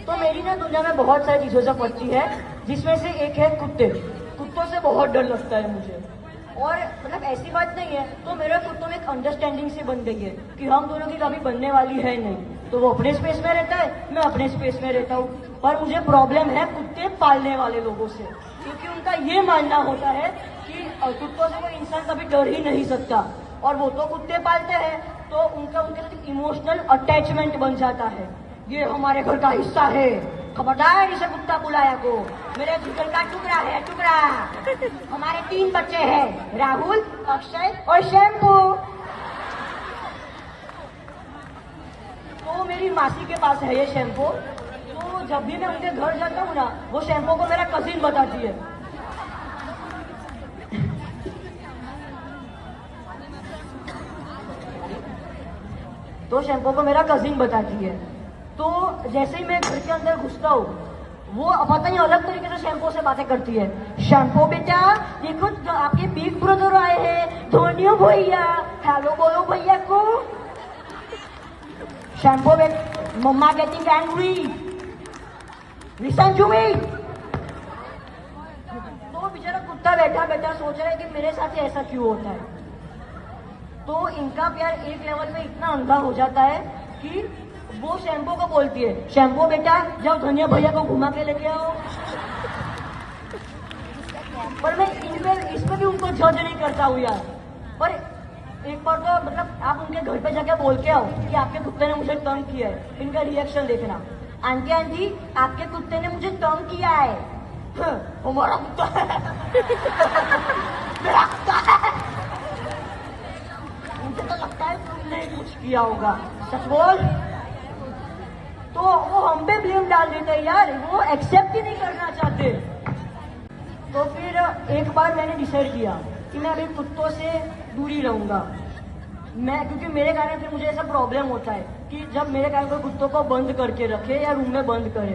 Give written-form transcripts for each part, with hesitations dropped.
तो मेरी ना दुनिया में बहुत सारी चीजों से पड़ती है, जिसमें से एक है कुत्ते। कुत्तों से बहुत डर लगता है मुझे, और मतलब ऐसी बात नहीं है, तो मेरे कुत्तों में एक अंडरस्टैंडिंग सी बन गई है कि हम दोनों की कभी बनने वाली है नहीं। तो वो अपने स्पेस में रहता है, मैं अपने स्पेस में रहता हूँ। पर मुझे प्रॉब्लम है कुत्ते पालने वाले लोगों से, क्योंकि उनका ये मानना होता है कि कुत्तों से कोई इंसान कभी डर ही नहीं सकता, और वो तो कुत्ते पालते हैं तो उनका उनके साथ इमोशनल अटैचमेंट बन जाता है। ये हमारे घर का हिस्सा है, खबरदार इसे कुत्ता बुलाया को, मेरे जिगर का टुकड़ा है टुकड़ा। हमारे 3 बच्चे हैं, राहुल, अक्षय और शैम्पू। तो मेरी मासी के पास है ये शैम्पू। तो जब भी मैं उनके घर जाता हूँ ना, वो शैम्पू को मेरा कजिन बताती है। तो शैम्पू को मेरा कजिन बताती है। तो जैसे ही मैं घर के अंदर घुसता हूँ, वो पता नहीं अलग तरीके से शैम्पू से बातें करती है। शैम्पू बेटा देखो आपके बिग ब्रदर आए हैं, धोनियो भैया, हेलो बोलो भैया को। शैम्पू बेटा mamma getting angry, listen to me. तो बेचारा कुत्ता बैठा बैठा सोच रहा है कि मेरे साथ ही ऐसा क्यों होता है। तो इनका प्यार एक लेवल पे इतना अंधा हो जाता है कि वो शैम्पू को बोलती है, शैम्पू बेटा जाओ धनिया भैया को घुमा के लेके आओ। पर मैं इस पे भी उनको जज नहीं करता हूँ यार। पर एक बार तो मतलब आप उनके घर पे जाके बोल के आओ कि आपके कुत्ते ने मुझे तंग किया है, इनका रिएक्शन देखना। आंटी आंटी आपके कुत्ते ने मुझे तंग किया है। हमारा कुत्ता है, मेरा कुत्ता है। मुझे तो लगता है तुमने कुछ किया होगा, सच बोल। तो वो हम पे ब्लेम डाल देते हैं यार, वो एक्सेप्ट ही नहीं करना चाहते। तो फिर एक बार मैंने डिसाइड किया कि मैं अभी कुत्तों से दूरी रहूंगा। मैं क्योंकि मेरे कारण फिर मुझे ऐसा प्रॉब्लम होता है कि जब मेरे कारण कोई कुत्तों को बंद करके रखे या रूम में बंद करे,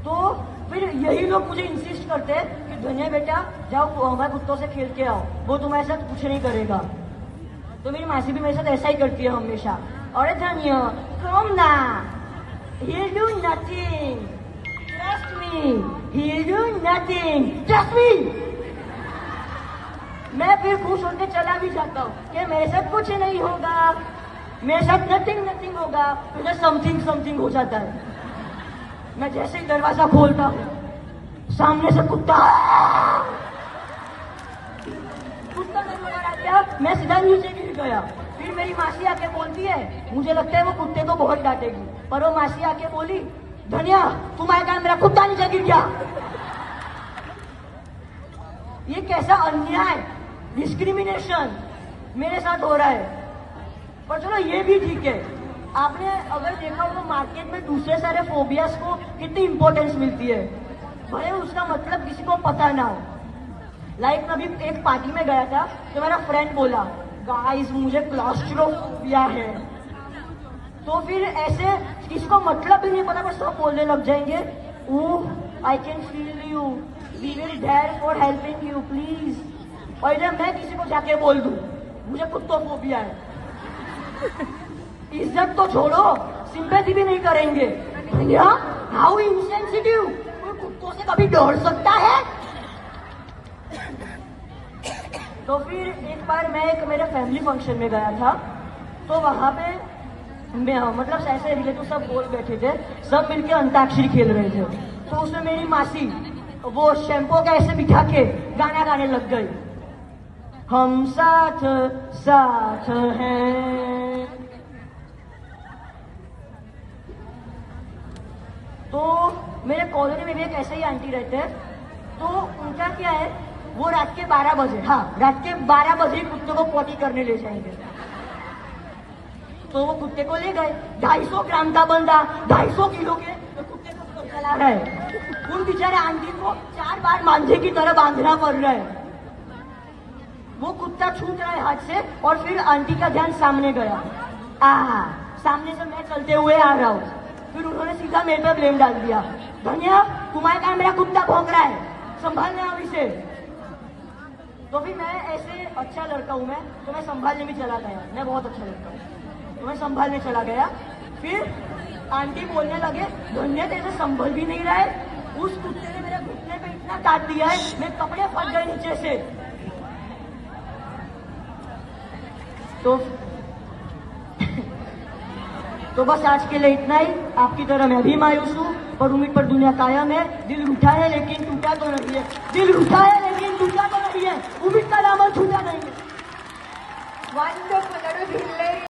तो फिर यही लोग मुझे इंसिस्ट करते हैं कि धनिया बेटा जाओ हमारे कुत्तों से खेल के आओ, वो तुम्हारे साथ कुछ नहीं करेगा। तो मेरी मासी भी मेरे साथ ऐसा ही करती है हमेशा, अरे धनिया कम ना, he'll do nothing, trust me, he'll do nothing, trust me। मैं फिर खुश होकर चला भी जाता हूँ कि मेरे साथ कुछ नहीं होगा, मेरे साथ नथिंग होगा। मुझे समथिंग हो जाता है। मैं जैसे ही दरवाजा खोलता हूँ, सामने से कुत्ता गया, मैं सीधा नीचे गिर गया। फिर मेरी मासी आके बोलती है, मुझे लगता है वो कुत्ते को बहुत डांटेगी, पर वो मासी आके बोली, धनिया तुम्हारे कारण मेरा कुत्ता नीचे गिर गया। ये कैसा अन्याय, डिस्क्रिमिनेशन मेरे साथ हो रहा है। पर चलो ये भी ठीक है। आपने अगर देखा हो तो मार्केट में दूसरे सारे फोबियास को कितनी इंपॉर्टेंस मिलती है, भले उसका मतलब किसी को पता ना हो। लाइक मैं अभी एक पार्टी में गया था, तो मेरा फ्रेंड बोला, गाइस मुझे क्लॉस्ट्रोफोबिया है। तो फिर ऐसे किसी को मतलब भी नहीं पता, पर सब बोलने लग जाएंगे, oh I can feel you, we will there for helping you please. और जब मैं किसी को जाके बोल दूं मुझे कुत्तोफोबिया है, इज्जत तो छोड़ो, सिंपैथी भी नहीं करेंगे। भैया हाउ इनसेंसिटिव, कोई कुत्तों से कभी डर सकता है। तो फिर एक बार मैं एक मेरे फैमिली फंक्शन में गया था, तो वहां पे मतलब ऐसे रिलेटिव सब बोल बैठे थे, सब मिलके अंताक्षरी खेल रहे थे। तो उसमें मेरी मासी वो शैम्पू का ऐसे बिठा के गाना गाने लग गई, हम साथ साथ हैं। तो मेरे कॉलोनी में भी एक ऐसे ही आंटी रहते हैं। तो उनका क्या है, वो रात के 12 बजे, हाँ रात के 12 बजे कुत्ते को पॉटी करने ले जाएंगे। तो वो कुत्ते को ले गए, 250 ग्राम का बंदा 250 किलो के तो कुत्ते को चला रहा है। उन बेचारे आंटी को 4 बार मांझे की तरह बांधना पड़ रहा है। वो कुत्ता छूट रहा है हाथ से, और फिर आंटी का ध्यान सामने गया, सामने से मैं चलते हुए आ रहा हूँ। फिर उन्होंने सीधा मेरे पे ब्लेम डाल दिया, धनिया तुम्हारे कारण मेरा कुत्ता भौंक रहा है, संभालने आओ इसे। तो फिर मैं ऐसे अच्छा लड़का हूँ मैं, तो मैं संभालने भी चला गया, मैं बहुत अच्छा लड़का हूँ, तो मैं संभालने चला गया। फिर आंटी बोलने लगे, धन्य तेरे संभल भी नहीं रहा है, उस कुत्ते ने मेरे घुटने पे इतना काट दिया है, मेरे कपड़े फट गए नीचे से। तो बस आज के लिए इतना ही। आपकी तरह मैं भी मायूस हूँ, पर उम्मीद पर दुनिया कायम है। दिल रूठा है लेकिन टूटा तो नहीं है, दिल रूठा है लेकिन टूटा तो नहीं है, उम्मीद का दामन छूटा नहीं है। Wonderful. That was hilarious.